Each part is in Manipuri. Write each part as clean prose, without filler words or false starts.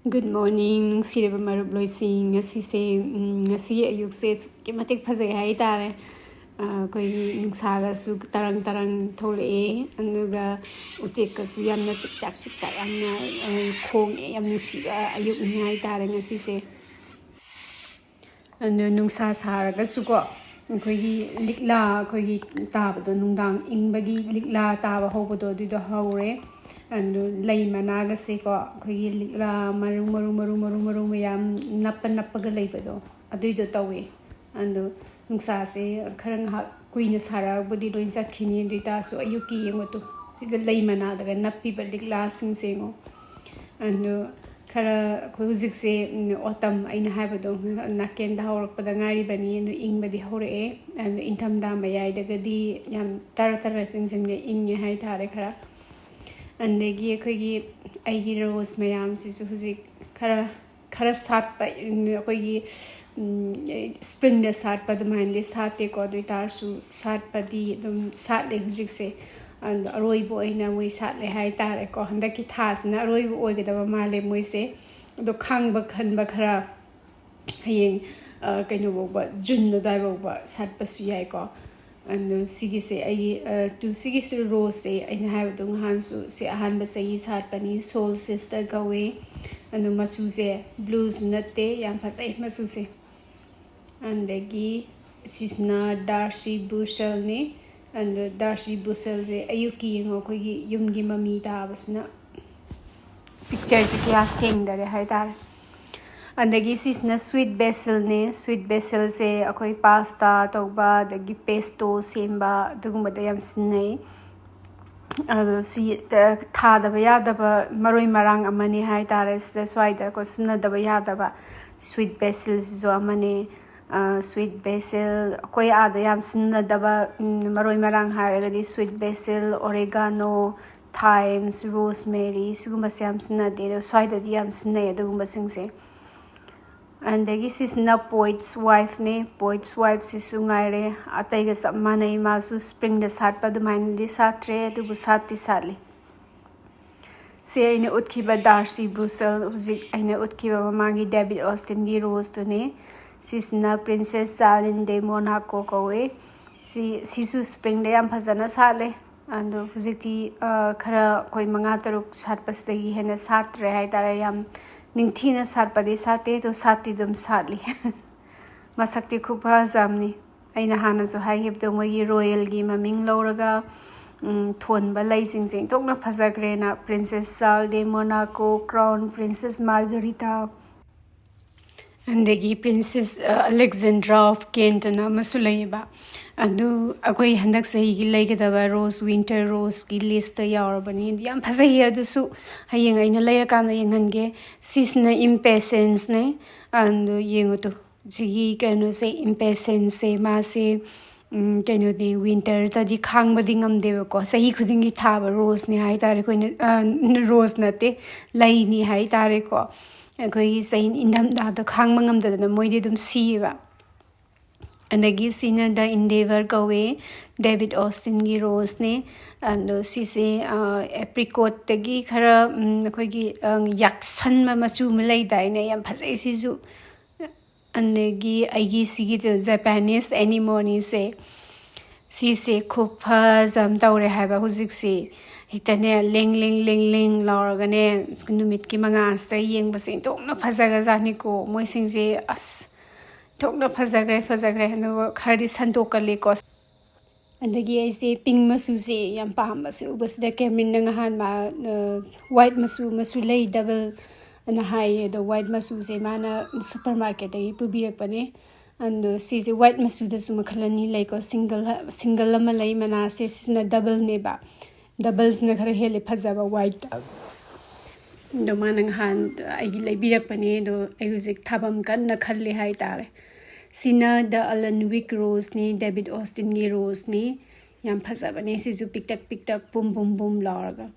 Good morning, nungsiba marup loising ngasi ayukse suki matik phajai hai tare koi nungsaga su tarang thole anuga uchek ka su yamna chikchak yamna khong yam nusiba ayuk ni hai tare ngasi se anu nungsa saraga su ko koi likla koi tabado nungdang ingbagi likla taba hobodo du do haure and lay managa se ko khoi likla maru mayam nappa ga leibado aduido tawe and nungsa se kharang ha kuina sara bodi loin chakhini dita so ayuki yengoto siga lay manada ga nappi ba likla sing sengo and khara khoi hujik se autumn aina habado naken da haurakpada ngari bani and ingbadi haure and intham da mayai daga di yam tar sing ga inge hai thare khara andagi akoigi aigi rose mayam sisu hujik khara satpa akoigi spring da satpa dumainli sate ko duitar su satpa di dum satle hujik se and aroibo aina moi satle hai tare ko handaki thas na aroibo oigedaba male moi se do khangba khanba khara hayeng kaino boba jun no dai boba satpa su yai ko and sigi se ai to sigi su rose se aina have dung hansu se ahan ba se sat pani soul sister gawe and masu se blues natte yam phasai masu se and degi sisna darcy bushel ne and darcy bushel se ayuki ngo ko gi yum gi mami ta basna picture se kya sing dare hai tar andagi sisna sweet basil ne sweet basil se akoi pasta toba dagi pesto semba dugumba da yam sinai si tha da ba ya da ba maroi marang amani hai tare se swai da ko sinna da ba ya da ba sweet basil zo amani sweet basil akoi ada yam sinna da ba maroi marang hare di sweet basil oregano thyme rosemary sugumba yam sinna de swai da yam sinai dugumba sing se and degi sis na poet's wife ne poet's wife si sungaire atai ga samana ma su spring da sat pa du main di satre du bu sati sali se aina utki ba darcy busel uzik aina utki ba mangi david austin gi rose to ne sis na princess salin de monaco kowe si su spring da yam phajana sale and fuziti khara koi manga taruk sat pas de gi hena satre hai tara yam ningthina satpadi sate to sati dum satli masakti khupha jamni aina hana so hai heb do mogi royal gi maming loraga thon ba lai sing sing tokna phajagre na princess sal de monaco crown princess margarita andagi princess alexandra of kent na masulaiba adu akoi handak sahi gi laigedaba rose winter rose gi list ta yaurabani yam phasai adu su hayeng aina laira kana yengange sisna impatience ne and yengoto jigi kano se impatience se ma se kano de winter ta di khangba dingam deba ko sahi khuding gi thaba rose ne hai tare koi rose na te lai ni hai tare ko koi sai indam da da khangma ngam da na moi de dum si ba andagi sina da endeavor gawe david austin gi rose ne and si se apricot tagi khara khoi gi yaksan ma machu malai dai ne yam phasai si ju andagi aigi sigi the japanese anemone se si se khupha jam taure haba hujik se hitane leng lauraga ne numit ki manga sta yeng ba se tokna phajaga jani ko moi sing se as tokna phajagre no khari santokale ko andagi aise pink masu se yam pam masu bas da kemin nang han ma white masu lay double ana hai the white masu se mana supermarket ai pubirak pane and si se white masu da suma khalani lay ko single ama lay mana se sina double ne ba doubles na khara hele phajaba white do manang han ai lay birak pane do ai hujik thabam kan na khalle hai tare sina the alan wick rose ni david austin ni rose ni yam phajabane si ju piktak bum lauraga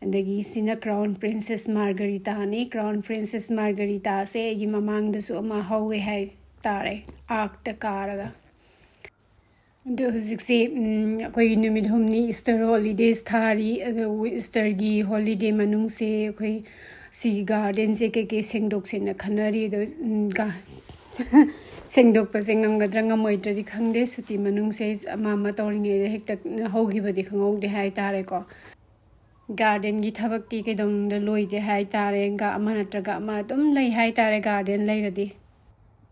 andagi sina crown princess margarita ni crown princess margarita se gi mamang da su ma hawe hai tare ak ta karaga do hujik se koi numit humni easter holidays thari easter gi holiday manung se koi C garden से के सेंगदोक सेना खनरी दो सेंगदोक पसे ngамगद्रा ngамोइद्रदि खंगदे सुति मनुंग से अमा तौरिङै हेक्ता हौगिबदि खंगौदे हाय तारे को गार्डन की थबक्ति के दंग लोइदे हाय तारे गा अमा नत्रगा अमा तुम लई हाय तारे गार्डन लैरदि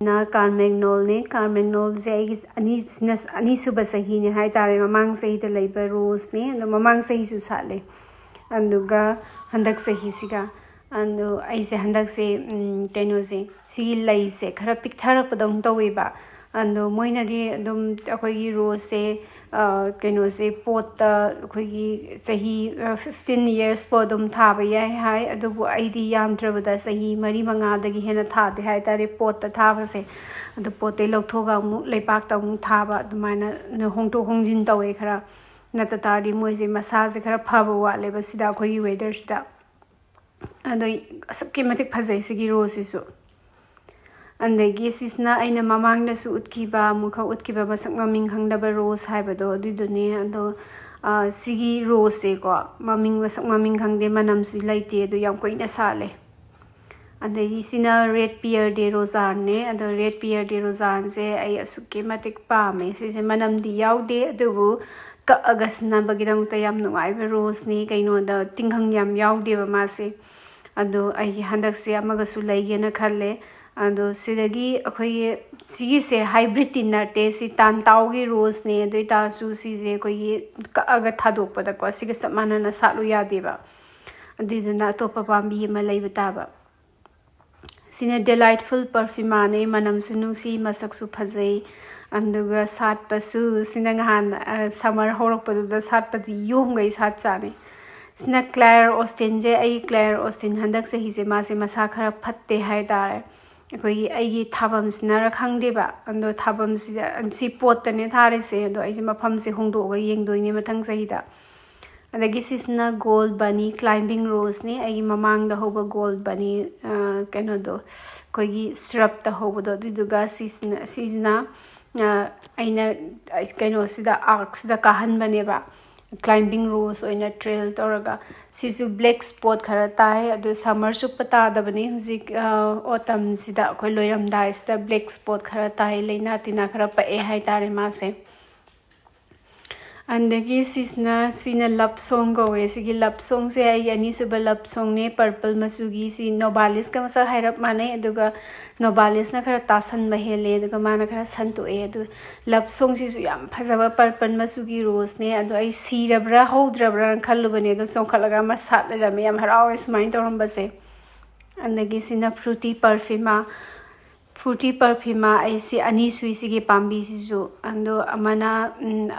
ना कार्मेग्नोल ने कार्मेग्नोल से अनि सुब सही ने हाय तारे ममांग सही ते लैबा रोज ने ममांग सही सु साले अंदुगा हंदक सही सिगा अंदु ऐसे हंदक से कैनो से सी लई से खरा पिक्थरक पदम तवेबा अंदु मोइनदि अदुम अखोगी रोज से कैनो से पोत अखोगी सही 15 years पो अदुम थाबा याय हाय अदुबु आइदि यामद्रबदा सही मरी मंगादगी हेना थादे हाय तारे पोत थाबा से अदु पोते लौथोगा मु लेपाक तमु थाबा अदुमाइना होंगतो होंगजिन तवे खरा नता तारी मोइसे मसाजे खरा फाबा वाले बसिदा अखोगी वेदर सिदा अदो सबके मतिक फजै सिगी रोसिसु अंदगी सिसना अइना ममांगदसु उतकिबा मुखा उतकिबा मसक ममिंग खंगदबा रोज हाइबदो अदुदुने अदो सिगी रोज से को ममिंग मसक ममिंग खंगदे मनमसु लैते अदु याम कोइना साले अंदगी सिना रेड पियर डे रोजान ने अदो रेड पियर डे रोजान से अइ असुके मतिक पामे सिसे मनमदि याउदे अदुबु कअगसना बगिदम तयाम नुआइबा रोज ने कइनोदा तिंगहंग याम याउदेबा मासे अदो अइ हंदक से अमगसु लैगेना खल्ले अदो सिदगी अखोई सिगी से हाइब्रिड तिनते सि तानताओगी रोज ने अदो तासु सिजे कोई कअग थादोकपदा को सिग समानना सालु यादेबा अदिदना तोपा पांबी अमा लैबा ताबा सिना डिलाइटफुल परफ्यूम ने मनम सुनुसी मसकसु फजै अंदुगा सातपसु सिना ngहान समर होरकपदुदा सातपदि योंगै सात चाने सिना क्लेयर ऑस्टिन जे आई क्लेयर ऑस्टिन हंदक से हिसे मासे मसा खरा फत्ते हाय तारे अखोई आइगी थाबम सिना खंगदेबा अंदो थाबम सि पोतने थारे से अंदो आइजे मफम से होंगदोगा येंगदोइने मथंग सहिदा अदगी सिसना गोल्ड बनी क्लाइंबिंग रोज ने आइगी ममांग दा होबा गोल्ड बनी कैनो दो कोई स्रब दा होबदो दुदुगा सिसना अइना कैनो सिदा आर्क्स दा काहन बनेबा क्लाइंबिंग रोज ओइना ट्रेल तौरगा सिसु ब्लैक स्पॉट खरा ताय अदु समर सु पता दबने हुजिक ऑटम सिदा अखोय लोयरमदाय सिदा ब्लैक स्पॉट खरा ताय लेना तिना खरा पए हाय तारे मासे अंदगी सिना लव सॉन्ग गवे सिगी लव सॉन्ग से आई अनि सुब लव सॉन्ग ने पर्पल मसुगी सि नोबालिस का मसा हायरप माने अदुगा नोबालिस ना खरा तासन महेले अदुगा माना खरा संतोए अदु लव सॉन्ग सिसु याम फजबा पर्पल मसुगी रोज ने अदु आई सीरब्रा होद्रब्रा खल्लुबने अदु सोखलगा मसात लरमे याम हरावे सुमाइन तोरमबसे अंदगी सिना फ्रूटी परफ्यूम ऐसी अनि सुइसिगी पांबी सिसु अंदो अमना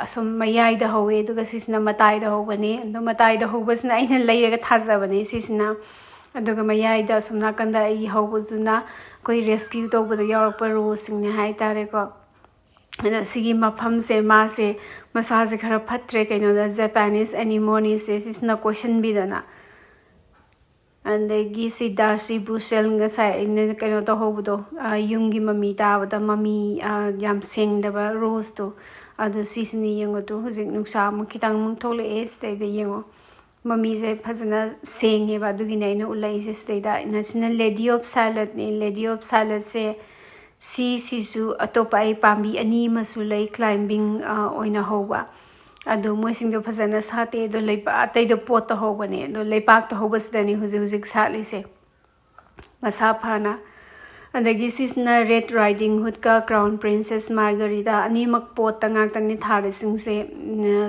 असम मयाइदा होवे दुगा सिसना मताइदा होबने अंदो मताइदा होबसना आइना लैरगा थाजबने सिसना अदुगा मयाइदा असमना कंदा आई होबजुना कोई रेस्क्यू तौबदा यारप रोसिंगने हाय तारे को अदो सिगी मफम से मासे मसाजे खरा फत्रे कैनोदा जापानीज एनिमोनी से सिसना क्वेश्चन बिदना अंदगी सिदासी बुसेल ngसाय इन कैनो तो होबदो युंगी ममी ताबदा ममी याम सेंगदबा रोज तो अदु सिसनी यंगो तो हुजिक नुक्सा मु खितांग मु थोले एस्ते दे यंगो ममी जे फजना सेंगे बा दुगी नै न उलाई जे स्टे दा नसिना लेडी ऑफ सैलड ने लेडी ऑफ सैलड से सिसु अतोपाई पांबी अनि मसुलै क्लाइंबिंग ओइना होबा अदो मोइसिंगदो फजना साते दो लेपा अतैदो पोत होबने दो लेपाक तो होबसदनी हुजिक सालिसे मसा फाना अदगी सिसना रेड राइडिंग हुड का क्राउन प्रिंसेस मार्गरीटा अनिमक पोत तंगाक्तंगनि थारेसिंग से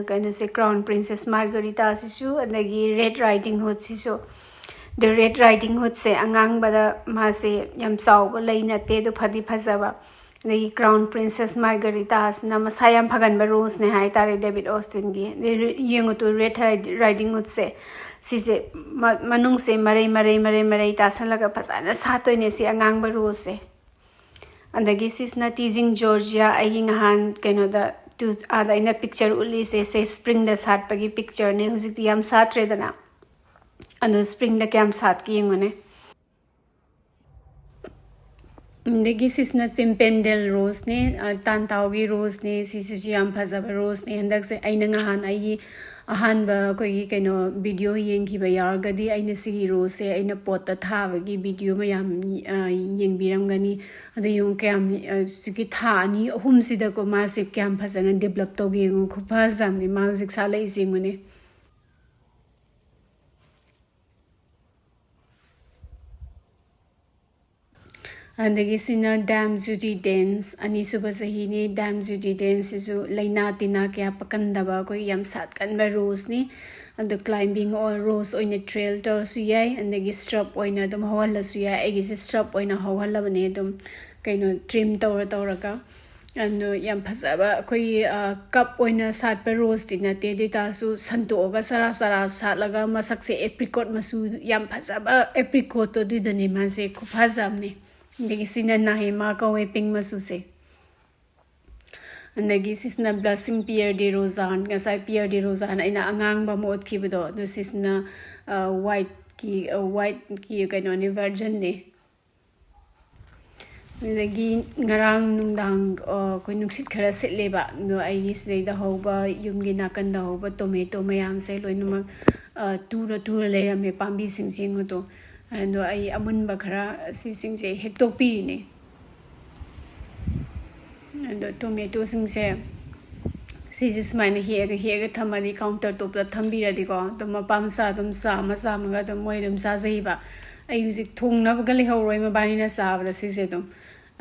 कैनो से क्राउन प्रिंसेस मार्गरीटा सिसु अदगी रेड राइडिंग हुड सिसु द रेड राइडिंग हुड से अंगांग बदा मासे यम चाव लैनते दो फदी फजबा दी क्राउन प्रिंसेस मार्गरीटास ना मसायाम फगन रोज ने हाय तारे डेविड ऑस्टिन गी यंगो तो रेड राइडिंग हुड से सिसे मनुंग से मरे तासन लगा फसाना सातोइने से अंगांग रोज से अंदगी सिसना टीजिंग जॉर्जिया आई ngहान कैनो दा टू आदा इन पिक्चर उली से स्प्रिंग दा सात पगी पिक्चर ने हुजिक याम सात रेदना अंदो स्प्रिंग दा क्याम सात की यंगने अंदगी सिसना सिम्पेंडल रोज ने तानताओगी रोज ने सिसु याम फजबा रोज ने हंदक से आइना ngहान आई ꯑꯍꯥꯟꯕ ꯑꯩꯈꯣꯏꯒꯤ ꯀꯩꯅꯣ ꯚꯤꯗꯤꯑꯣ ꯌꯦꯡꯈꯤꯕ ꯌꯥꯎꯔꯒꯗꯤ ꯑꯩꯅ ꯁꯤꯒꯤ ꯔꯣꯁꯁꯦ ꯑꯩꯅ ꯄꯣꯠꯇ ꯊꯥꯕꯒꯤ ꯚꯤꯗꯤꯑꯣ ꯃꯌꯥꯝ ꯌꯦꯡꯕꯤꯔꯝꯒꯅꯤ ꯑꯗꯣ ꯌꯦꯡꯉꯨ ꯀꯌꯥꯝ ꯁꯤꯒꯤ ꯊꯥ 2-3ꯁꯤꯗꯀꯣ ꯃꯥꯁꯦ ꯀꯌꯥꯝ ꯐꯖꯅ ꯗꯦꯚꯂꯞ ꯇꯧꯒꯦ ꯌꯦꯡꯉꯨ ꯈꯨꯐꯖꯕꯅꯤ ꯃꯥ ꯍꯧꯖꯤꯛ ꯁꯥꯠꯂꯛꯏꯁꯦ ꯌꯦꯡꯉꯨꯅꯦ ꯑꯗꯒꯤ ꯁꯤꯅ ꯗꯥꯝ ꯖꯨꯗꯤ ꯗꯦꯟꯁ ꯑꯅꯤꯁꯨꯕ ꯆꯍꯤꯅꯤ ꯗꯥꯝ ꯖꯨꯗꯤ ꯗꯦꯟꯁꯁꯤꯁꯨ ꯂꯩꯅꯥ ꯇꯤꯟꯅꯥ ꯀꯌꯥ ꯄꯛꯀꯟꯗꯕ ꯑꯩꯈꯣꯏ ꯌꯥꯝ ꯁꯥꯠꯀꯟꯕ ꯔꯣꯁꯅꯤ ꯑꯗꯣ ꯀ꯭ꯂꯥꯏꯝꯕꯤꯡ ꯔꯣꯁ ꯑꯣꯏꯅ ꯇ꯭ꯔꯦꯜ ꯇꯧꯔꯁꯨ ꯌꯥꯏ ꯑꯗꯒꯤ ꯁ꯭ꯔꯞ ꯑꯣꯏꯅ ꯑꯗꯨꯝ ꯍꯧꯍꯜꯂꯁꯨ ꯌꯥꯏ ꯑꯩꯒꯤꯁꯦ ꯁ꯭ꯔꯞ ꯑꯣꯏꯅ ꯍꯧꯍꯜꯂꯕꯅꯦ ꯑꯗꯨꯝ ꯀꯩꯅꯣ ꯇ꯭ꯔꯤꯝ ꯇꯧꯔꯒ ꯑꯗꯣ ꯌꯥꯝ ꯐꯖꯕ ꯑꯩꯈꯣꯏꯒꯤ ꯀꯞ ꯑꯣꯏꯅ ꯁꯥꯠꯄ ꯔꯣꯁꯇꯤ ꯅꯠꯇꯦ ꯑꯗꯨ ꯑꯣꯏꯇꯥꯔꯁꯨ ꯁꯟꯇꯣꯛꯑꯒ ꯆꯔꯥ ꯆꯔꯥ ꯁꯥꯠꯂꯒ ꯃꯁꯛꯁꯦ ꯑꯦꯄ꯭ꯔꯤꯀꯣꯠ ꯃꯆꯨ ꯌꯥꯝ ꯐꯖꯕ ꯑꯦꯄ꯭ꯔꯤꯀꯣꯠꯇꯣ ꯑꯗꯨꯏꯗꯨꯅꯤ ꯃꯥꯁꯦ ꯈꯨꯐꯖꯕꯅꯤ ꯑꯗꯒꯤ ꯁꯤꯅ ꯅꯥꯍꯤꯃꯥ ꯀꯧꯋꯦ ꯄꯤꯡ ꯃꯆꯨꯁꯦ ꯑꯗꯒꯤ ꯁꯤꯁꯤꯅ ꯕ꯭ꯂꯁꯤꯡ ꯄꯤꯌꯔ ꯗꯤ ꯔꯣꯖꯥꯟ ꯉꯁꯥꯏ ꯄꯤꯌꯔ ꯗꯤ ꯔꯣꯖꯥꯟ ꯑꯩꯅ ꯑꯉꯥꯡꯕ ꯑꯃ ꯑꯣꯠꯈꯤꯕꯗꯣ ꯑꯗꯣ ꯁꯤꯁꯤꯅ ꯋꯥꯏꯠꯀꯤ ꯀꯩꯅꯣꯅꯤ ꯚꯔꯖꯟꯅꯤ ꯑꯗꯒꯤ ꯉꯔꯥꯡ ꯅꯨꯡꯗꯥꯡ ꯑꯩꯈꯣꯏ ꯅꯨꯡꯁꯤꯠ ꯈꯔ ꯁꯤꯠꯂꯦꯕ ꯑꯗꯣ ꯑꯩꯒꯤ ꯁꯤꯗꯩꯗ ꯍꯧꯕ ꯌꯨꯝꯒꯤ ꯅꯥꯀꯟꯗ ꯍꯧꯕ ꯇꯣꯃꯦꯇꯣ ꯃꯌꯥꯝꯁꯦ ꯂꯣꯏꯅꯃꯛ ꯇꯨꯔ ꯂꯩꯔꯝꯃꯦ ꯄꯥꯝꯕꯤꯁꯤꯡꯁꯦ ꯌꯦꯡꯉꯨꯗꯣ ꯑꯗꯣ ꯑꯩ ꯑꯃꯨꯟꯕ ꯈꯔ ꯁꯤꯁꯤꯡꯁꯦ ꯍꯦꯛꯇꯣꯛꯄꯤꯔꯤꯅꯦ ꯑꯗꯣ ꯇꯣꯃꯦꯇꯣꯁꯤꯡꯁꯦ ꯁꯤꯁꯦ ꯁꯨꯃꯥꯏꯅ ꯍꯦꯛꯑꯒ ꯊꯝꯃꯗꯤ ꯀꯥꯎꯟꯇꯔ ꯇꯣꯞꯇ ꯊꯝꯕꯤꯔꯗꯤꯀꯣ ꯑꯗꯨꯝ ꯃꯄꯥ ꯃꯆꯥ ꯑꯗꯨꯝ ꯆꯥꯝꯃꯒ ꯑꯗꯨꯝ ꯃꯣꯏ ꯑꯗꯨꯝ ꯆꯥꯖꯩꯕ ꯑꯩ ꯍꯧꯖꯤck ꯊꯣꯡꯅꯕꯒ ꯂꯩꯍꯧꯔꯣꯏ ꯃꯕꯥꯅꯤꯅ ꯆꯥꯕꯗ ꯁꯤꯁꯦ ꯑꯗꯨꯝ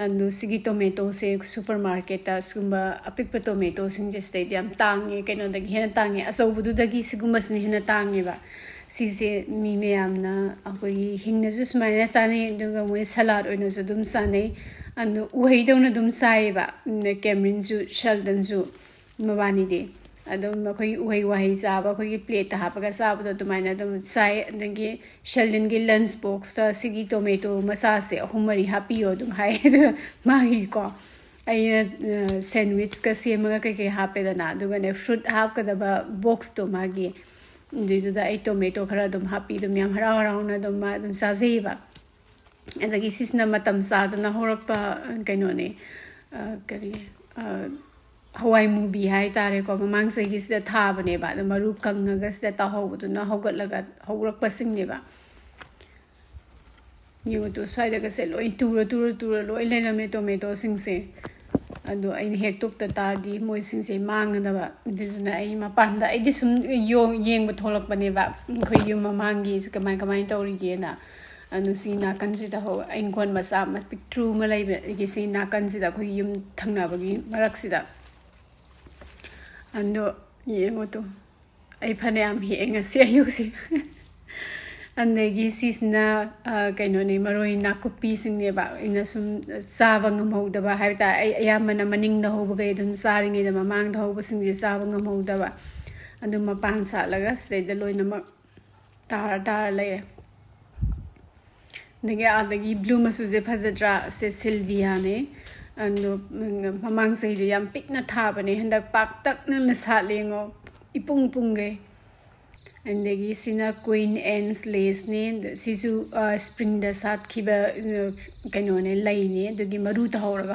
ꯑꯗꯨ ꯁꯤꯒꯤ ꯇꯣꯃꯦꯇꯣꯁꯦ ꯁꯨꯄꯔ ꯃꯥꯔꯀꯦꯠꯇ ꯁꯤꯒꯨꯝꯕ ꯑꯄꯤꯛꯄ ꯇꯣꯃꯦꯇꯣꯁꯤꯡꯁꯦ ꯁꯤꯗꯩꯗꯤ ꯌꯥꯝ ꯇꯥꯡꯉꯦ ꯀꯩꯅꯣꯗꯒꯤ ꯍꯦꯟꯅ ꯇꯥꯡꯉꯦ ꯑꯆꯧꯕꯗꯨꯗꯒꯤ ꯁꯤꯒꯨꯝꯕꯁꯤꯅ ꯍꯦꯟꯅ ꯇꯥꯡꯉꯦꯕ ꯁꯤꯁꯦ ꯃꯤ ꯃꯌꯥꯝꯅ ꯑꯩꯈꯣꯏꯒꯤ ꯍꯤꯡꯅꯁꯨ ꯁꯨꯃꯥꯏꯅ ꯆꯥꯅꯩ ꯑꯗꯨꯒ ꯃꯣꯏ ꯁꯂꯥꯗ ꯑꯣꯏꯅꯁꯨ ꯑꯗꯨꯝ ꯆꯥꯅꯩ ꯑꯗꯨ ꯎꯍꯩꯗꯧꯅ ꯑꯗꯨꯝ ꯆꯥꯏꯌꯦꯕ ꯀꯦꯃꯔꯤꯟꯁꯨ ꯁꯦꯜꯗꯟꯁꯨ ꯃꯕꯥꯅꯤꯗꯤ ꯑꯗꯨꯝ ꯑꯩꯈꯣꯏꯒꯤ ꯎꯍꯩ ꯋꯥꯍꯩ ꯆꯥꯕ ꯑꯩꯈꯣꯏꯒꯤ ꯄ꯭ꯂꯦꯠꯇ ꯍꯥꯞꯄꯒ ꯆꯥꯕꯗꯣ ꯑꯗꯨꯃꯥꯏꯅ ꯑꯗꯨꯝ ꯆꯥꯏ ꯑꯗꯒꯤ ꯁꯦꯜꯗꯟꯒꯤ ꯂꯟꯆ ꯕꯣꯛꯁꯇ ꯁꯤꯒꯤ ꯇꯣꯃꯦꯇꯣ ꯃꯆꯥꯁꯦ 3-4 ꯍꯥꯞꯄꯤꯌꯣ ꯑꯗꯨꯝ ꯍꯥꯏ ꯑꯗꯨꯒ ꯃꯥꯒꯤꯀꯣ ꯑꯩꯅ ꯁꯦꯟꯋꯤꯆꯀ ꯁꯦꯝꯃꯒ ꯀꯩꯀꯩ ꯍꯥꯞꯄꯦꯗꯅ ꯑꯗꯨꯒꯅꯦ ꯐ꯭ꯔꯨꯠ ꯍꯥꯞꯀꯗꯕ ꯕꯣꯛꯁꯇꯣ ꯃꯥꯒꯤ ꯑꯗꯨꯏꯗꯨꯗ ꯑꯩ ꯇꯣꯃꯦꯇꯣ ꯈꯔ ꯑꯗꯨꯝ ꯍꯥꯞꯄꯤ ꯑꯗꯨꯝ ꯌꯥꯝ ꯍꯔꯥꯎꯅ ꯑꯗꯨꯝ ꯃꯥ ꯑꯗꯨꯝ ꯆꯥꯖꯩꯌꯦꯕ ꯑꯗꯒꯤ ꯁꯤꯁꯤꯅ ꯃꯇꯝ ꯆꯥꯗꯅ ꯍꯧꯔꯛꯄ ꯀꯩꯅꯣꯅꯦ ꯀꯔꯤ ꯍꯋꯥꯏ ꯃꯨꯕꯤ ꯍꯥꯏꯇꯥꯔꯦꯀꯣ ꯃꯃꯥꯡ ꯆꯍꯤꯁꯤꯗ ꯊꯥꯕꯅꯦꯕ ꯑꯗꯣ ꯃꯔꯨ ꯀꯪꯉꯒ ꯁꯤꯗ ꯇꯥꯍꯧꯕꯗꯨꯅ ꯍꯧꯒꯠꯂꯒ ꯍꯧꯔꯛꯄꯁꯤꯡꯅꯦꯕ ꯌꯦꯡꯉꯨꯇꯨ ꯁ꯭ꯋꯥꯏꯗꯒꯁꯦ ꯂꯣꯏ ꯇꯨꯔ ꯂꯣꯏ ꯂꯩꯔꯝꯃꯦ ꯇꯣꯃꯦꯇꯣꯁꯤꯡꯁꯦ ꯑꯗꯣ ꯑꯩꯅ ꯍꯦꯛꯇꯣꯛꯇ ꯇꯥꯔꯗꯤ ꯃꯣꯏꯁꯤꯡꯁꯦ ꯃꯥꯡꯒꯗꯕ ꯑꯗꯨꯗꯨꯅ ꯑꯩ ꯃꯄꯥꯟꯗ ꯑꯩꯗꯤ ꯁꯨꯝ ꯌꯦꯡꯕ ꯊꯣꯛꯂꯛꯄꯅꯦꯕ ꯑꯩꯈꯣꯏ ꯌꯨꯝ ꯃꯃꯥꯡꯒꯤ ꯀꯃꯥꯏꯅ ꯇꯧꯔꯤꯒꯦꯅ ꯑꯗꯨ ꯁꯤ ꯅꯥꯀꯟꯁꯤꯗ ꯏꯪꯈꯣꯜ ꯃꯆꯥ ꯑꯃ ꯄꯤꯛꯇ꯭ꯔꯨ ꯑꯃ ꯂꯩꯕꯒꯤ ꯁꯤ ꯅꯥꯀꯟꯁꯤꯗ ꯑꯩꯈꯣꯏꯒꯤ ꯌꯨꯝ ꯊꯪꯅꯕꯒꯤ ꯃꯔꯛꯁꯤꯗ ꯑꯗꯣ ꯌꯦꯡꯉꯨꯇꯨ ꯑꯩ ꯐꯅꯌꯥꯝ ꯍꯦꯛꯑꯦ ꯉꯁꯤ ꯑꯌꯨꯛꯁꯤ ꯑꯗꯒꯤ ꯁꯤꯁꯤꯅ ꯀꯩꯅꯣꯅꯦ ꯃꯔꯣꯏ ꯅꯥꯀꯨꯞꯄꯤꯁꯤꯡꯅꯦꯕ ꯑꯩꯅ ꯁꯨꯝ ꯆꯥꯕ ꯉꯝꯍꯧꯗꯕ ꯍꯥꯏꯕ ꯇꯥꯔꯦ ꯑꯩ ꯑꯌꯥꯝꯕꯅ ꯃꯅꯤꯡꯗ ꯍꯧꯕꯈꯩ ꯑꯗꯨꯝ ꯆꯥꯔꯤꯉꯩꯗ ꯃꯃꯥꯡꯗ ꯍꯧꯕꯁꯤꯡꯁꯦ ꯆꯥꯕ ꯉꯝꯍꯧꯗꯕ ꯑꯗꯨ ꯃꯄꯥꯟ ꯁꯥꯠꯂꯒ ꯁꯤꯗꯩꯗ ꯂꯣꯏꯅꯃꯛ ꯇꯥꯔ ꯂꯩꯔꯦ ꯑꯗꯒꯤ ꯕ꯭ꯂꯨ ꯃꯆꯨꯁꯦ ꯐꯖꯗ꯭ꯔꯥ ꯁꯦ ꯁꯤꯜꯚꯤꯌꯥꯅꯦ ꯑꯗꯣ ꯃꯃꯥꯡ ꯆꯍꯤꯗꯣ ꯌꯥꯝ ꯄꯤꯛꯅ ꯊꯥꯕꯅꯦ ꯍꯟꯗꯛ ꯄꯥꯛꯇꯛꯅꯅ ꯁꯥꯠꯂꯦ ꯌꯦꯡꯉꯣ ꯄꯨꯡꯒꯩ ꯑꯗꯒꯤ ꯁꯤꯅ ꯀ꯭ꯋꯤꯟ ꯑꯦꯟꯁ ꯂꯦꯁꯅꯦ ꯁꯤꯁꯨ ꯁ꯭ꯄ꯭ꯔꯤꯡꯗ ꯁꯥꯠꯈꯤꯕ ꯀꯩꯅꯣꯅꯦ ꯂꯩꯅꯦ ꯑꯗꯨꯒꯤ ꯃꯔꯨ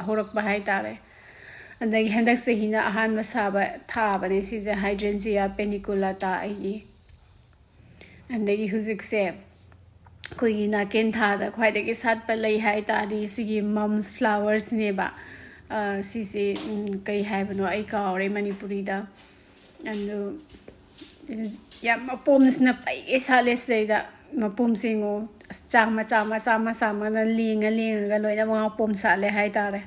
ꯍꯧꯔꯛꯄ ꯍꯥꯏꯇꯥꯔꯦ ꯑꯗꯒꯤ ꯍꯟꯗꯛ ꯆꯍꯤꯅ ꯑꯍꯥꯟꯕ ꯊꯥꯕꯅꯦ ꯁꯤꯁꯦ ꯍꯥꯏꯗ꯭ꯔꯦꯟꯖꯤꯌꯥ ꯄꯦꯅꯤꯀꯨꯂꯥꯇꯥ ꯑꯩꯒꯤ ꯑꯗꯒꯤ ꯍꯧꯖꯤꯛꯁꯦ ꯑꯩꯈꯣꯏꯒꯤ ꯅꯥꯀꯦꯟ ꯊꯥꯗ ꯈ꯭ꯋꯥꯏꯗꯒꯤ ꯁꯥꯠꯄ ꯂꯩ ꯍꯥꯏꯇꯥꯔꯗꯤ ꯁꯤꯒꯤ ꯃꯝꯁ ꯐ꯭ꯂꯥꯋꯔꯁꯅꯦꯕ ꯁꯤꯁꯦ ꯀꯩ ꯍꯥꯏꯕꯅꯣ ꯑꯩ ꯀꯥꯎꯔꯦ ꯃꯅꯤꯄꯨꯔꯤꯗ ꯑꯗꯨ ꯌꯥꯝ ꯃꯄꯣꯝꯁꯤꯅ ꯄꯩꯒꯩ ꯁꯥꯠꯂꯦ ꯁꯤꯗꯩꯗ ꯃꯄꯣꯝꯁꯦ ꯌꯦꯡꯉꯣ ꯆꯥꯝꯃꯅ ꯂꯦꯡꯉꯒ ꯂꯣꯏꯅꯃꯛ ꯃꯄꯣꯝ ꯁꯥꯠꯂꯦ ꯍꯥꯏꯇꯥꯔꯦ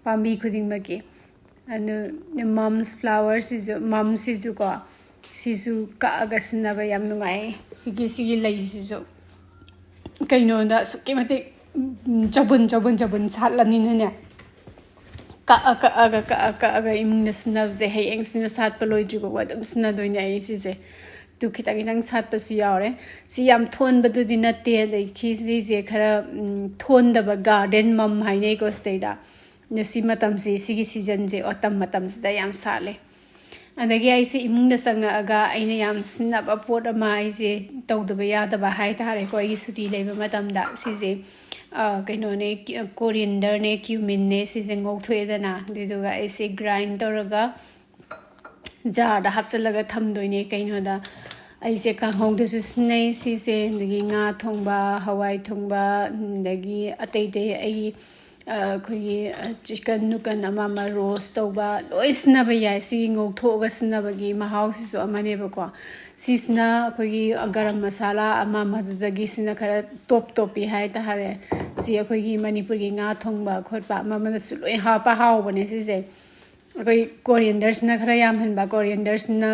ꯄꯥꯝꯕꯤ ꯈꯨꯗꯤꯡꯃꯛꯀꯤ ꯑꯗꯨ ꯃꯝꯁꯤꯁꯨꯀꯣ ꯁꯤꯁꯨ ꯀꯛꯑꯒ ꯁꯤꯖꯤꯟꯅꯕ ꯌꯥꯝ ꯅꯨꯡꯉꯥꯏ ꯁꯤꯒꯤ ꯂꯩꯁꯤꯁꯨ ꯀꯩꯅꯣꯗ ꯑꯁꯨꯛꯀꯤ ꯃꯇꯤꯛ ꯆꯕꯨꯟ ꯁꯥꯠꯂꯕꯅꯤꯅꯅꯦ ꯀꯛꯑꯒ ꯏꯃꯨꯡꯗ ꯁꯤꯖꯤꯟꯅꯕꯁꯦ ꯍꯌꯦꯡꯁꯤꯅ ꯁꯥꯠꯄ ꯂꯣꯏꯗ꯭ꯔꯤꯐꯥꯎꯕ ꯑꯗꯨꯝ ꯁꯤꯖꯤꯟꯅꯗꯣꯏꯅꯦ ꯑꯩ ꯁꯤꯁꯦ ꯑꯗꯨ ꯈꯤꯇꯪ ꯁꯥꯠꯄꯁꯨ ꯌꯥꯎꯔꯦ ꯁꯤ ꯌꯥꯝ ꯊꯣꯟꯕꯗꯨꯗꯤ ꯅꯠꯇꯦ ꯑꯗꯒꯤ ꯁꯤꯁꯦꯈꯔ ꯊꯣꯟꯗꯕ ꯒꯥꯔꯗꯦꯟ ꯃꯝ ꯍꯥꯏꯅꯩꯀꯣ ꯁꯤꯗꯩꯗ ꯑꯗꯣ ꯁꯤ ꯃꯇꯝꯁꯤ ꯁꯤꯒꯤ ꯁꯤꯖꯟꯁꯦ ꯑꯣꯇꯝ ꯃꯇꯝꯁꯤꯗ ꯌꯥꯝ ꯁꯥꯠꯂꯦ ꯑꯗꯒꯤ ꯑꯩꯁꯦ ꯏꯃꯨꯡꯗ ꯆꯪꯉꯛꯑꯒ ꯑꯩꯅ ꯌꯥꯝ ꯁꯤꯖꯤꯟꯅꯕ ꯄꯣꯠ ꯑꯃ ꯑꯩꯁꯦ ꯇꯧꯗꯕ ꯌꯥꯗꯕ ꯍꯥꯏꯇꯥꯔꯦꯀꯣ ꯑꯩꯒꯤ ꯁꯨꯇꯤ ꯂꯩꯕ ꯃꯇꯝꯗ ꯁꯤꯁꯦ ꯀꯩꯅꯣꯅꯦ ꯀꯣꯔꯤꯌꯦꯟꯗꯔꯅꯦ ꯀ꯭ꯌꯨꯃꯤꯟꯅꯦ ꯁꯤꯁꯦ ꯉꯧꯊꯣꯛꯑꯦꯗꯅ ꯑꯗꯨꯗꯨꯒ ꯑꯩꯁꯦ ꯒ꯭ꯔꯥꯏꯟ ꯇꯧꯔꯒ ꯖꯥꯔꯗ ꯍꯥꯞꯆꯤꯜꯂꯒ ꯊꯝꯗꯣꯏꯅꯦ ꯀꯩꯅꯣꯗ ꯑꯩꯁꯦ ꯀꯥꯡꯍꯧꯗꯁꯨ ꯁꯤꯖꯤꯟꯅꯩ ꯁꯤꯁꯦ ꯑꯗꯒꯤ ꯉꯥ ꯊꯣꯡꯕ ꯍꯋꯥꯏ ꯊꯣꯡꯕ ꯑꯗꯒꯤ ꯑꯇꯩ ꯑꯇꯩ ꯑꯩꯒꯤ ꯑꯩꯈꯣꯏꯒꯤ ꯆꯤꯀꯟ ꯅꯨꯀꯟ ꯑꯃ ꯔꯣꯁ ꯇꯧꯕ ꯂꯣꯏ ꯁꯤꯖꯤꯟꯅꯕ ꯌꯥꯏ ꯁꯤꯒꯤ ꯉꯧꯊꯣꯛꯑꯒ ꯁꯤꯖꯤꯟꯅꯕꯒꯤ ꯃꯍꯥꯎꯁꯤꯁꯨ ꯑꯃꯅꯦꯕꯀꯣ ꯁꯤꯁꯤꯅ ꯑꯩꯈꯣꯏꯒꯤ ꯒꯔꯝ ꯃꯁꯥꯂꯥ ꯑꯃꯗꯨꯗꯒꯤ ꯁꯤꯅ ꯈꯔ ꯇꯣꯞꯄꯤ ꯍꯥꯏꯇꯥꯔꯦ ꯁꯤ ꯑꯩꯈꯣꯏꯒꯤ ꯃꯅꯤꯄꯨꯔꯒꯤ ꯉꯥ ꯊꯣꯡꯕ ꯈꯣꯠꯄ ꯑꯃꯗꯁꯨ ꯂꯣꯏ ꯍꯥꯞꯄ ꯍꯥꯎꯕꯅꯦ ꯁꯤꯁꯦ ꯑꯩꯈꯣꯏ ꯀꯣꯔꯤꯌꯦꯟꯗꯔꯁꯤꯅ ꯈꯔ ꯌꯥꯝꯍꯟꯕ ꯀꯣꯔꯤꯌꯦꯟꯗꯔꯁꯤꯅ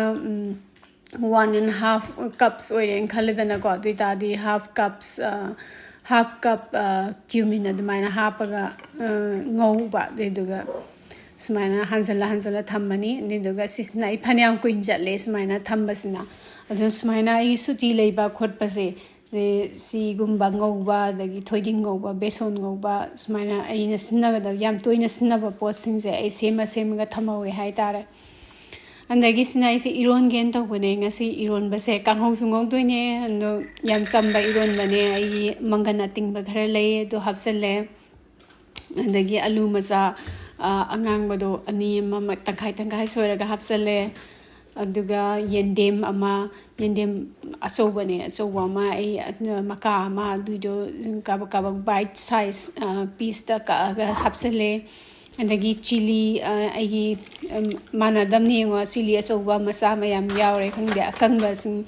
1.5 cups ꯑꯣꯏꯔꯦꯅ ꯈꯜꯂꯦꯗꯅꯀꯣ ꯑꯗꯨ ꯑꯣꯏꯇꯥꯔꯗꯤ half cup cumin ꯑꯗꯨꯃꯥꯏꯅ ꯍꯥꯞꯄꯒ ꯉꯧꯕ ꯑꯗꯨꯏꯗꯨꯒ ꯁꯨꯃꯥꯏꯅ ꯍꯟꯖꯜꯂ ꯊꯝꯃꯅꯤ ꯑꯗꯨꯏꯗꯨꯒ ꯁꯤꯁꯤꯅ ꯑꯩ ꯐꯅꯌꯥꯝ ꯀꯨꯏꯅ ꯆꯠꯂꯦ ꯁꯨꯃꯥꯏꯅ ꯊꯝꯕꯁꯤꯅ ꯑꯗꯨ ꯁꯨꯃꯥꯏꯅ ꯑꯩ ꯁꯨꯇꯤ ꯂꯩꯕ ꯈꯣꯠꯄꯁꯦ ꯁꯤꯒꯨꯝꯕ ꯉꯧꯕ ꯑꯗꯒꯤ ꯊꯣꯏꯗꯤꯡ ꯉꯧꯕ ꯕꯦꯁꯣꯟ ꯉꯧꯕ ꯁꯨꯃꯥꯏꯅ ꯑꯩꯅ ꯁꯤꯖꯤꯟꯅꯒꯗꯕ ꯌꯥꯝ ꯇꯣꯏꯅ ꯁꯤꯖꯤꯟꯅꯕ ꯄꯣꯠꯁꯤꯡꯁꯦ ꯑꯩ ꯁꯦꯝꯃꯒ ꯊꯝꯍꯧꯋꯦ ꯍꯥꯏꯇꯥꯔꯦ ꯑꯗꯒꯤꯁꯤꯅ ꯑꯩꯁꯦ ꯏꯔꯣꯟꯒꯦꯅ ꯇꯧꯕꯅꯦ ꯉꯁꯤ ꯏꯔꯣꯟꯕꯁꯦ ꯀꯥꯡꯍꯧꯁꯨ ꯉꯧꯗꯣꯏꯅꯦ ꯑꯗꯣ ꯌꯥꯝ ꯆꯝꯕ ꯏꯔꯣꯟꯕꯅꯦ ꯑꯩꯒꯤ ꯃꯪꯒꯟ ꯑꯇꯤꯡꯕ ꯈꯔ ꯂꯩ ꯑꯗꯣ ꯍꯥꯞꯆꯜꯂꯦ ꯑꯗꯒꯤ ꯑꯂꯨ ꯃꯆꯥ ꯑꯉꯥꯡꯕꯗꯣ ꯑꯃ ꯇꯪꯈꯥꯏ ꯁꯣꯏꯔꯒ ꯍꯥꯞꯆꯜꯂꯦ ꯑꯗꯨꯒ ꯌꯦꯟꯗꯦꯝ ꯑꯆꯧꯕ ꯑꯃ ꯑꯩ ꯃꯀꯥ ꯑꯃ ꯑꯗꯨꯏꯗꯣ ꯀꯥꯕꯛ ꯕꯥꯏꯠ ꯁꯥꯏꯖ ꯄꯤꯁꯇ ꯀꯛꯑꯒ ꯍꯥꯞꯆꯜꯂꯦ ꯑꯗꯒꯤ ꯆꯤꯂꯤ ꯑꯩꯒꯤ ꯃꯥꯟꯅꯗꯝꯅꯤ ꯌꯦꯡꯉꯣ ꯆꯤꯂꯤ ꯑꯆꯧꯕ ꯃꯆꯥ ꯃꯌꯥꯝ ꯌꯥꯎꯔꯦ ꯈꯪꯗꯦ ꯑꯀꯪꯕꯁꯤꯡ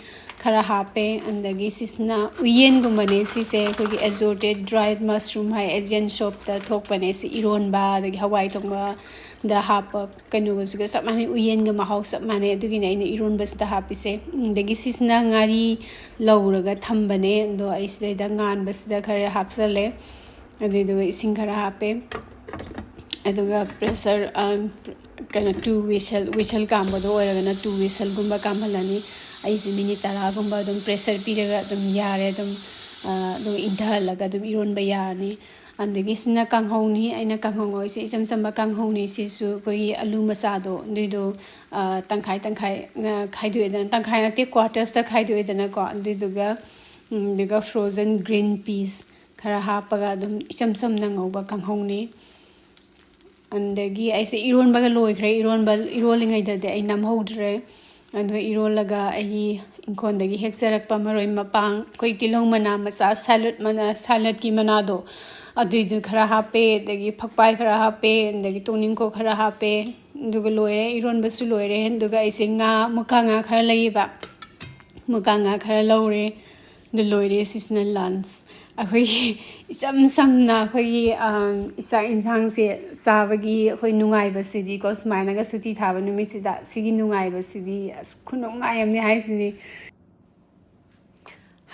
ꯈꯔ ꯍꯥꯞꯄꯦ ꯑꯗꯒꯤ ꯁꯤꯁꯤꯅ ꯎꯌꯦꯟꯒꯨꯝꯕꯅꯦ ꯁꯤꯁꯦ ꯑꯩꯈꯣꯏꯒꯤ ꯑꯦꯖꯣꯔꯇꯦꯠ ꯗ꯭ꯔꯥꯏꯠ ꯃꯁꯔꯨꯝ ꯍꯥꯏ ꯑꯦꯖꯤꯌꯟ ꯁꯣꯞꯇ ꯊꯣꯛꯄꯅꯦ ꯁꯤ ꯏꯔꯣꯟꯕ ꯑꯗꯒꯤ ꯍꯋꯥꯏ ꯊꯣꯡꯕꯗ ꯍꯥꯞꯄ ꯀꯩꯅꯣꯒꯁꯤꯒ ꯆꯞ ꯃꯥꯟꯅꯩ ꯎꯌꯦꯟꯒ ꯃꯍꯥꯎ ꯆꯞ ꯃꯥꯟꯅꯩ ꯑꯗꯨꯒꯤꯅꯦ ꯑꯩꯅ ꯏꯔꯣꯟꯕꯁꯤꯗ ꯍꯥꯞꯄꯤꯁꯦ ꯑꯗꯒꯤ ꯁꯤꯁꯤꯅ ꯉꯥꯔꯤ ꯂꯧꯔꯒ ꯊꯝꯕꯅꯦ ꯑꯗꯣ ꯑꯩ ꯁꯤꯗꯩꯗ ꯉꯥꯟꯕꯁꯤꯗ ꯈꯔ ꯍꯥꯞꯆꯜꯂꯦ ꯑꯗꯨꯏꯗꯨꯒ ꯏꯁꯤꯡ ꯈꯔ ꯍꯥꯞꯄꯦ ꯑꯗꯨꯒ ꯄ꯭ꯔꯦꯁꯔ ꯀꯩꯅꯣ 2 ꯋꯤꯁꯜ ꯀꯥꯝꯕꯗꯣ ꯑꯣꯏꯔꯒꯅ 2 ꯋꯤꯁꯜꯒꯨꯝꯕ ꯀꯥꯝꯍꯜꯂꯅꯤ ꯑꯩꯁꯦ ꯃꯤꯅꯤꯠ 10ꯒꯨꯝꯕ ꯑꯗꯨꯝ ꯄ꯭ꯔꯦꯁꯔ ꯄꯤꯔꯒ ꯑꯗꯨꯝ ꯌꯥꯔꯦ ꯑꯗꯨꯝ ꯏꯪꯊꯍꯜꯂꯒ ꯑꯗꯨꯝ ꯏꯔꯣꯟꯕ ꯌꯥꯔꯅꯤ ꯑꯗꯒꯤ ꯁꯤꯅ ꯀꯥꯡꯍꯧꯅꯤ ꯑꯩꯅ ꯀꯥꯡꯍꯧ ꯉꯧꯔꯤꯁꯦ ꯏꯆꯝ ꯆꯝꯕ ꯀꯥꯡꯍꯧꯅꯤ ꯁꯤꯁꯨ ꯑꯩꯈꯣꯏꯒꯤ ꯑꯂꯨ ꯃꯆꯥꯗꯣ ꯑꯗꯨꯏꯗꯣ ꯇꯪꯈꯥꯏ ꯈꯥꯏꯗꯣꯛꯑꯦꯗꯅ ꯇꯪꯈꯥꯏ ꯅꯠꯇꯦ ꯀ꯭ꯋꯥꯇꯔꯁꯇ ꯈꯥꯏꯗꯣꯛꯑꯦꯗꯅꯀோ ꯑꯗꯨꯒ ꯐ꯭ꯔꯣꯖꯟ ꯒ꯭ꯔꯤꯟ ꯄꯤꯁ ꯈꯔ ꯍꯥꯞꯄꯒ ꯑꯗꯨꯝ ꯏꯆꯝ ꯆꯝꯅ ꯉꯧꯕ ꯀꯥꯡꯍꯧꯅꯤ ꯑꯗꯒꯤ ꯑꯩꯁꯦ ꯏꯔꯣꯟꯕꯒ ꯂꯣꯏꯈ꯭ꯔꯦ ꯏꯔꯣꯜꯂꯤꯉꯩꯗꯗꯤ ꯑꯩ ꯅꯝꯍꯧꯗ꯭ꯔꯦ ꯑꯗꯣ ꯏꯔꯣꯜꯂꯒ ꯑꯩꯒꯤ ꯏꯪꯈꯣꯜꯗꯒꯤ ꯍꯦꯛꯆꯔꯛꯄ ꯃꯔꯣꯏ ꯃꯄꯥꯡ ꯑꯩꯈꯣꯏ ꯇꯤꯜꯍꯧ ꯃꯅꯥ ꯃꯆꯥ ꯁꯥꯂꯠꯀꯤ ꯃꯅꯥꯗꯣ ꯑꯗꯨꯏꯗꯨ ꯈꯔ ꯍꯥꯞꯄꯦ ꯑꯗꯒꯤ ꯐꯛꯄꯥꯏ ꯈꯔ ꯍꯥꯞꯄꯦ ꯑꯗꯒꯤ ꯇꯣꯅꯤꯡꯈꯣꯛ ꯈꯔ ꯍꯥꯞꯄꯦ ꯑꯗꯨꯒ ꯂꯣꯏꯔꯦ ꯏꯔꯣꯟꯕꯁꯨ ꯂꯣꯏꯔꯦ ꯑꯗꯨꯒ ꯑꯩꯁꯦ ꯃꯨꯀꯥ ꯉꯥ ꯈꯔ ꯂꯩꯌꯦꯕ ꯃꯨꯀꯥ ꯉꯥ ꯈꯔ ꯂꯧꯔꯦ ꯑꯗꯨ ꯂꯣꯏꯔꯦ ꯁꯤꯁꯤꯅ ꯂꯟꯁ ꯑꯩꯈꯣꯏꯒꯤ ꯏꯆꯝ ꯆꯝꯅ ꯑꯩꯈꯣꯏꯒꯤ ꯆꯥꯛ ꯌꯦꯟꯁꯥꯡꯁꯦ ꯆꯥꯕꯒꯤ ꯑꯩꯈꯣꯏ ꯅꯨꯡꯉꯥꯏꯕꯁꯤꯗꯤꯀꯣ ꯁꯨꯃꯥꯏꯅꯒ ꯁꯨꯇꯤ ꯊꯥꯕ ꯅꯨꯃꯤꯠꯁꯤꯗ ꯁꯤꯒꯤ ꯅꯨꯡꯉꯥꯏꯕꯁꯤꯗꯤ ꯑꯁ ꯈꯨꯅꯨꯡꯉꯥꯏ ꯑꯃꯅꯦ ꯍꯥꯏꯁꯤꯅꯤ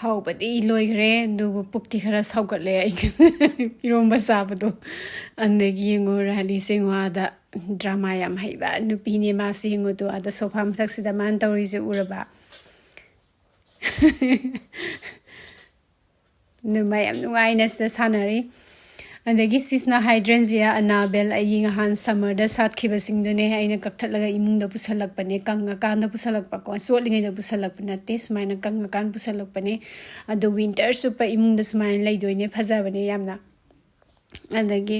ꯍꯥꯎꯕꯗꯤ ꯂꯣꯏꯈ꯭ꯔꯦ ꯑꯗꯨꯕꯨ ꯄꯨꯛꯇꯤ ꯈꯔ ꯁꯥꯎꯒꯠꯂꯦ ꯑꯩ ꯏꯔꯣꯝꯕ ꯆꯥꯕꯗꯣ ꯑꯗꯒꯤ ꯌꯦꯡꯉꯣ ꯔꯥꯂꯤꯁꯦ ꯌꯦꯡꯉꯣ ꯑꯥꯗ ꯗ꯭ꯔꯃꯥ ꯌꯥꯝ ꯍꯩꯕ ꯅꯨꯄꯤꯅꯦ ꯃꯥꯁꯦ ꯌꯦꯡꯉꯣꯗꯣ ꯑꯥꯗ ꯁꯣꯐꯥ ꯃꯊꯛꯁꯤꯗ ꯃꯥꯅ ꯇꯧꯔꯤꯁꯦ ꯎꯔꯕ ꯑꯗꯨꯃ ꯌꯥꯝ ꯅꯨꯡꯉꯥꯏꯅ ꯁꯤꯗ ꯁꯥꯟꯅꯔꯤ ꯑꯗꯒꯤ ꯁꯤꯁꯤꯅ ꯍꯥꯏꯗ꯭ꯔꯦꯟꯖꯤꯌꯥ ꯑꯅꯥꯕꯦꯜ ꯑꯩꯒꯤ ꯅꯍꯥꯟ ꯁꯝꯃꯔꯗ ꯁꯥꯠꯈꯤꯕꯁꯤꯡꯗꯨꯅꯦ ꯑꯩꯅ ꯀꯛꯊꯠꯂꯒ ꯏꯃꯨꯡꯗ ꯄꯨꯁꯜꯂꯛꯄꯅꯦ ꯀꯪꯉꯀꯥꯟꯗ ꯄꯨꯁꯜꯂꯛꯄꯀꯣ ꯆꯣꯠꯂꯤꯉꯩꯗ ꯄꯨꯁꯜꯂꯛꯄ ꯅꯠꯇꯦ ꯁꯨꯃꯥꯏꯅ ꯀꯪꯉꯀꯥꯟꯗ ꯄꯨꯁꯜꯂꯛꯄꯅꯦ ꯑꯗꯣ ꯋꯤꯟꯇꯔ ꯆꯨꯞꯄ ꯏꯃꯨꯡꯗ ꯁꯨꯃꯥꯏꯅ ꯂꯩꯗꯣꯏꯅꯦ ꯐꯖꯕꯅꯦ ꯌꯥꯝꯅ ꯑꯗꯒꯤ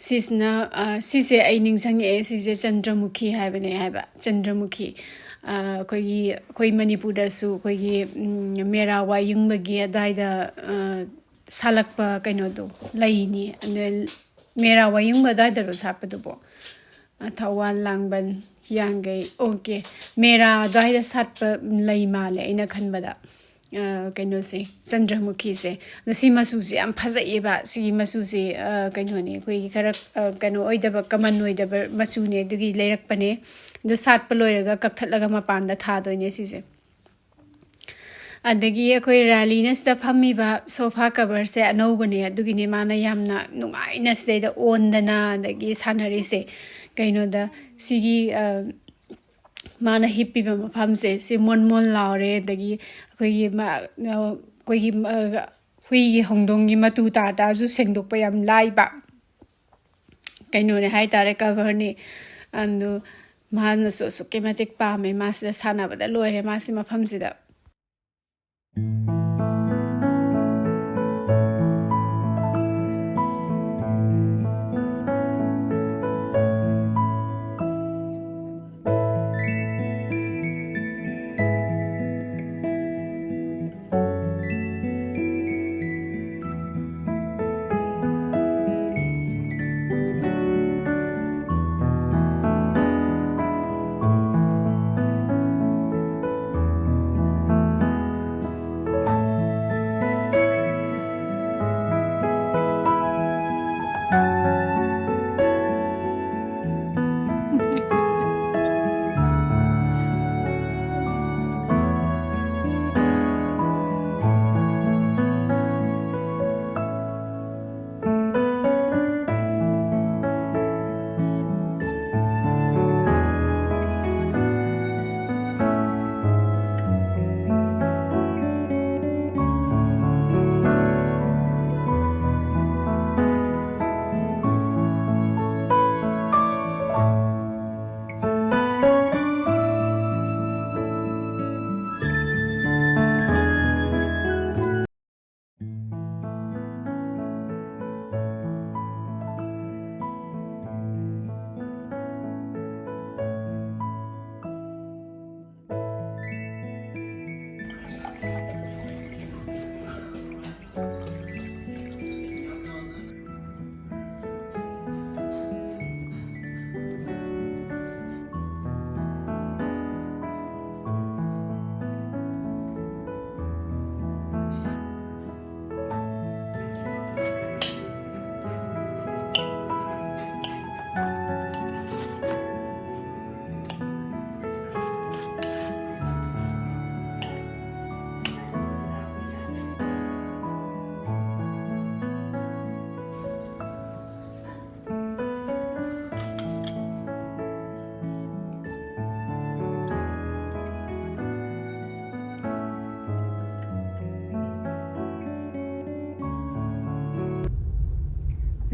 ꯁꯤꯁꯦ ꯑꯩ ꯅꯤꯡꯁꯤꯡꯉꯛꯑꯦ ꯁꯤꯁꯦ ꯆꯟꯗ꯭ꯔꯃꯨꯈꯤ ꯍꯥꯏꯕꯅꯦ ꯍꯥꯏꯕ ꯆꯟꯗ꯭ꯔꯃꯨꯈꯤ ꯑꯩꯈꯣꯏ ꯃꯅꯤꯄꯨꯔꯗꯁꯨ ꯑꯩꯈꯣꯏꯒꯤ ꯃꯦꯔꯥ ꯋꯥꯌꯨꯡꯕꯒꯤ ꯑꯗꯨꯋꯥꯏꯗ ꯁꯥꯠꯂꯛꯄ ꯀꯩꯅꯣꯗꯣ ꯂꯩꯅꯤ ꯃꯦꯔꯥ ꯋꯥꯌꯨꯡꯕ ꯑꯗꯨꯋꯥꯏꯗꯔꯣ ꯁꯥꯠꯄꯗꯨꯕꯣ ꯊꯧꯕꯥꯜ ꯂꯥꯡꯕꯟ ꯍꯤꯌꯥꯡꯒꯩ ꯑꯣꯀꯦ ꯃꯦꯔꯥ ꯑꯗꯨꯋꯥꯏꯗ ꯁꯥꯠꯄ ꯂꯩ ꯃꯥꯜꯂꯦ ꯑꯩꯅ ꯈꯟꯕꯗ ꯀꯩꯅꯣꯁꯦ ꯆꯟꯗ꯭ꯔꯃꯨꯈꯤꯁꯦ ꯑꯗꯣ ꯁꯤ ꯃꯆꯨꯁꯦ ꯌꯥꯝ ꯐꯖꯩꯌꯦꯕ ꯁꯤꯒꯤ ꯃꯆꯨꯁꯦ ꯀꯩꯅꯣꯅꯦ ꯑꯩꯈꯣꯏꯒꯤ ꯈꯔ ꯀꯩꯅꯣ ꯑꯣꯏꯗꯕ ꯀꯃꯟ ꯑꯣꯏꯗꯕ ꯃꯆꯨꯅꯦ ꯑꯗꯨꯒꯤ ꯂꯩꯔꯛꯄꯅꯦ ꯑꯗꯣ ꯁꯥꯠꯄ ꯂꯣꯏꯔꯒ ꯀꯛꯊꯠꯂꯒ ꯃꯄꯥꯟꯗ ꯊꯥꯗꯣꯏꯅꯦ ꯁꯤꯁꯦ ꯑꯗꯒꯤ ꯑꯩꯈꯣꯏ ꯔꯥꯂꯤꯅ ꯁꯤꯗ ꯐꯝꯃꯤꯕ ꯁꯣꯐꯥ ꯀꯕꯔꯁꯦ ꯑꯅꯧꯕꯅꯦ ꯑꯗꯨꯒꯤꯅꯦ ꯃꯥꯅ ꯌꯥꯝꯅ ꯅꯨꯡꯉꯥꯏꯅ ꯁꯤꯗꯩꯗ ꯑꯣꯟꯗꯅ ꯑꯗꯒꯤ ꯁꯥꯟꯅꯔꯤꯁꯦ ꯀꯩꯅꯣꯗ ꯁꯤꯒꯤ ꯃꯥꯅ ꯍꯤꯞꯄꯤꯕ ꯃꯐꯝꯁꯦ ꯁꯤ ꯃꯣꯟ ꯂꯥꯎꯔꯦ ꯑꯗꯒꯤ ꯑꯩꯈꯣꯏꯒꯤ ꯍꯨꯏꯒꯤ ꯍꯧꯗꯣꯡꯒꯤ ꯃꯇꯨ ꯇꯥꯔꯁꯨ ꯁꯦꯡꯗꯣꯛꯄ ꯌꯥꯝ ꯂꯥꯏꯕ ꯀꯩꯅꯣꯅꯦ ꯍꯥꯏꯇꯥꯔꯦ ꯀꯕꯔꯅꯤ ꯑꯗꯨ ꯃꯥꯅꯁꯨ ꯑꯁꯨꯛꯀꯤ ꯃꯇꯤꯛ ꯄꯥꯝꯃꯦ ꯃꯥꯁꯤꯗ ꯁꯥꯟꯅꯕꯗ ꯂꯣꯏꯔꯦ ꯃꯥꯁꯤ ꯃꯐꯝꯁꯤꯗ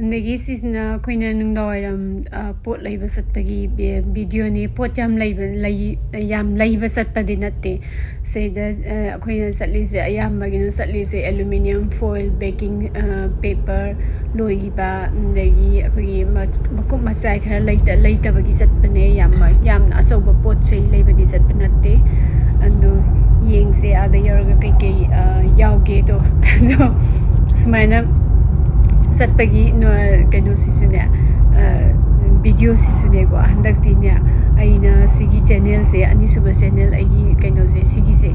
Andagi sisna koina nungdawairam pot laiba satpagi video ni pot yam laiba satpadi natte seida koina satlise ayambagina satlise aluminium foil baking paper loiba andagi akoi makum masai khara laita bagi satpane yamna asoba pot sei laibadi satpanatte ando yengse ada yarga kai yauge to ando smaina satpagi no kano sisune video sisune ko handakti nya aina sigi channel se ani suba channel ai kano se sigi se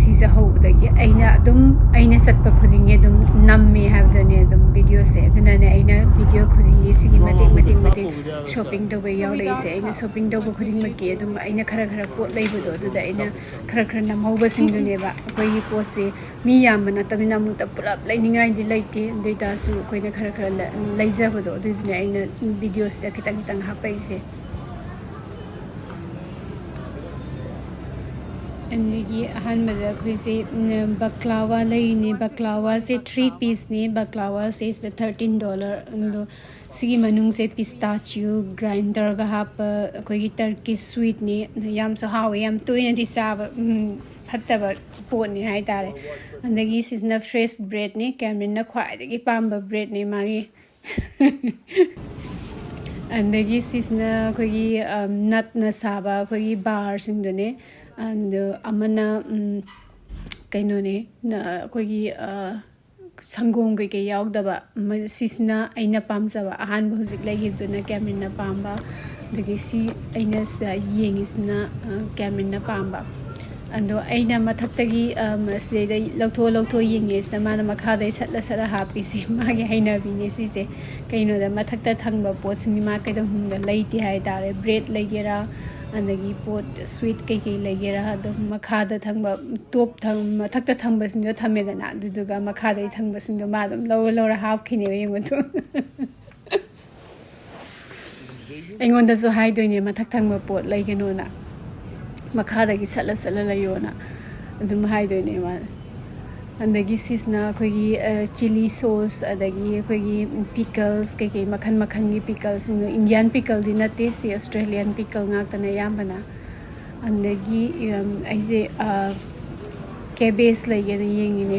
sisa hobdagi aina satpa khudinge dum namme habdane dum video se duna ne aina video khudinge sigi mate shopping do bay yaw lai se aina shopping do khuding make dum aina khara pot lai bodo du da aina khara nam hoba sing du ne ba koi pot se mi yam na tamina mu ta pulap lai ningai di laite data su koi na khara laija bodo du ne aina videos ta kitang hapai se andagi ahanbada khoise baklawa laini baklawa se 3 piece ni baklawa se is the $13 ando sigi manung se pistachio grinder ga hap khoi turkey sweet ni yam so hawe yam toina di saba phattaba pot ni hai tare andagi sisna fresh bread ni cameron na khwai dagi pamba bread ni magi andagi sisna khoi nut na saba khoi bar sing dune and amana kaino ne na khoi sangong kai yaudaba sisna aina pamjaba ahan hojik laigibduna cameron na pamba dagi si aina sta yengisna cameron na pamba ando aina mathaktagi masida lawtho yenges na mana makhadai satla happy se magi haina bine si se kaino da mathakta thangba potsni ma kaidam hungda laiti hai tare bread laigera andagi pot sweet kai laigera ado makhada thangba top mathakta thangba sinjo thamedana duduga makhadai thangba sinjo madam lawra half khine yengotu aingonda so hai doine mathak thangba pot laigeno na makhadagi satla layona adum hai doine ma andagi sisna khoi chili sauce adagi khoi pickles kai makhan gi pickles indian pickle dinate si australian pickle ngaktana yambana andagi aise cabbage laigena yengine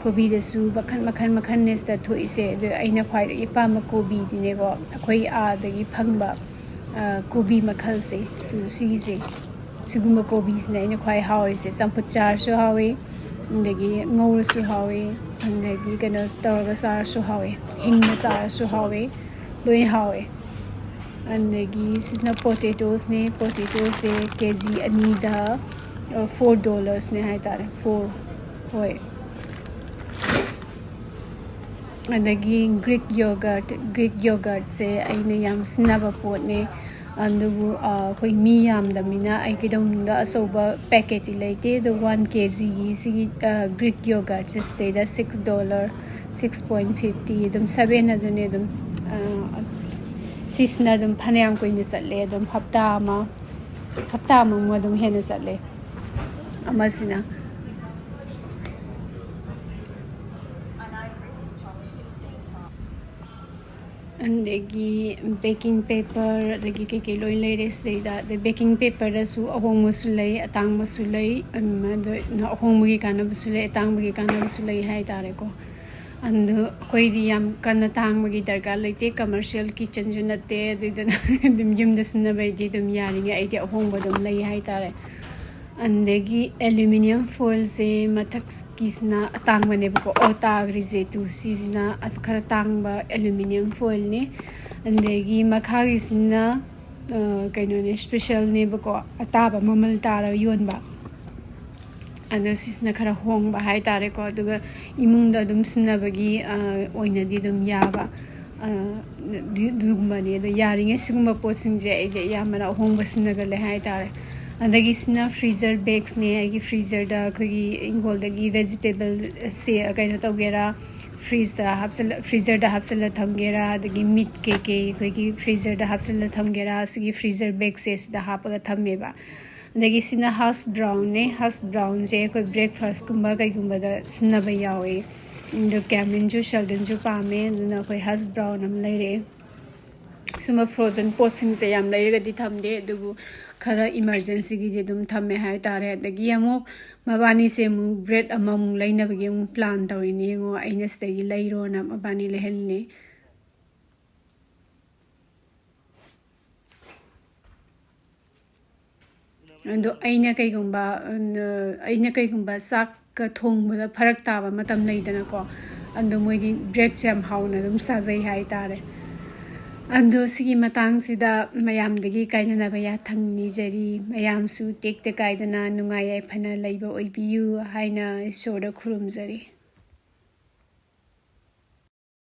kobi da su makhan nesta thoise de aina khwai ipama kobi dine go khoi dagi phangba kobi makhal se tu sigi suguma kobis na ina khwai hawi se samput char su hawi andagi ngor su hawi andagi kana star sar su hawi hing sar su hawi loi hawi andagi sisna potatoes se kg anida $4 ne hai tare 4 hoi andagi Greek yogurt se aina yam snaba pot ne andubu khoi mi yam da mina ai kidong da asoba packet laite the 1 kg sigi Greek yogurt se stay da $6 6.50 dum 7 adune dum sisna dum phanayam koine satle dum hafta ma dum hena satle amasina andagi baking paper adagi kai loi leire seida the baking paper da su ahong musulai atang musulai na ahong mugi kana musulai atang mugi kana musulai hai tare ko and koi di yam kana tang mugi darka laite commercial kitchen ju natte didana dum yum dasna bai di dum yari ngai ai di ahong bodum lai hai tare andagi aluminium foil se mathak kisna atang mane ko ota grize tu sisna atkara tangba aluminium foil ne andagi makhagi sina kaino ne special ne ko ataba mamal tara yonba ando sisna khara hongba hai tare ko aduga imungda dum sinabagi oina di dum yaba dugmani do yaringe sigumba potsingje ai yamana hongba sinaga le hai tare andagi sina freezer bags ne agi freezer da khoi ingol dagi vegetable se kaina tawgera freezer da hapsal thamgera dagi meat ke khoi freezer da hapsal thamgera sigi freezer bag se da hapaga thammeba andagi sina hash brown je khoi breakfast kumba kai kumba da sina ba yawe ꯑꯗꯣ ꯀꯦꯃꯤꯟꯁꯨ ꯁꯦꯜꯗꯟꯁꯨ ꯄꯥꯝꯃꯦ ꯑꯗꯨꯅ ꯑꯩꯈꯣꯏ ꯍꯁ ꯕ꯭ꯔꯥꯎꯟ ꯑꯃ ꯂꯩꯔꯛꯑꯦ ꯁꯨꯝꯕ ꯐ꯭ꯔꯣꯖꯟ ꯄꯣꯠꯁꯤꯡꯁꯦ ꯌꯥꯝ ꯂꯩꯔꯒꯗꯤ ꯊꯝꯗꯦ ꯑꯗꯨꯕꯨ ꯈꯔ ꯏꯃꯥꯔꯖꯦꯟꯁꯤꯒꯤꯗꯤ ꯑꯗꯨꯝ ꯊꯝꯃꯦ ꯍꯥꯏ ꯇꯥꯔꯦ ꯑꯗꯒꯤ ꯑꯃꯨꯛ ꯃꯕꯥꯅꯤꯁꯦ ꯑꯃꯨꯛ ꯕ꯭ꯔꯦꯗ ꯑꯃꯃꯨꯛ ꯂꯩꯅꯕꯒꯤ ꯑꯃꯨꯛ ꯄ꯭ꯂꯥꯟ ꯇꯧꯔꯤꯅꯤ ꯌꯦꯡꯉꯣ ꯑꯩꯅ ꯁꯤꯗꯒꯤ ꯂꯩꯔꯣꯅ ꯃꯕꯥꯅꯤ ꯂꯩꯍꯜꯂꯤꯅꯦ ꯑꯗꯣ ꯑꯩꯅ ꯀꯩꯒꯨꯝꯕ ꯆꯥꯛꯀ ꯊꯣꯡꯕꯗ ꯐꯔꯛ ꯇꯥꯕ ꯃꯇꯝ ꯂꯩꯗꯅꯀꯣ ꯑꯗꯣ ꯃꯣꯏꯗꯤ ꯕ꯭ꯔꯦꯗꯁꯦ ꯌꯥꯝ ꯍꯥꯎꯅ ꯑꯗꯨꯝ ꯆꯥꯖꯩ ꯍꯥꯏꯇꯥꯔꯦ ꯑꯗꯣ ꯁꯤꯒꯤ ꯃꯇꯥꯡꯁꯤꯗ ꯃꯌꯥꯝꯗꯒꯤ ꯀꯥꯏꯅꯅꯕ ꯌꯥꯊꯪ ꯅꯤꯖꯔꯤ ꯃꯌꯥꯝꯁꯨ ꯇꯦꯛꯇ ꯀꯥꯏꯗꯅ ꯅꯨꯡꯉꯥꯏ ꯌꯥꯏꯐꯅ ꯂꯩꯕ ꯑꯣꯏꯕꯤꯌꯨ ꯍꯥꯏꯅ ꯏꯁꯣꯔꯗ ꯈꯨꯔꯨꯝꯖꯔꯤ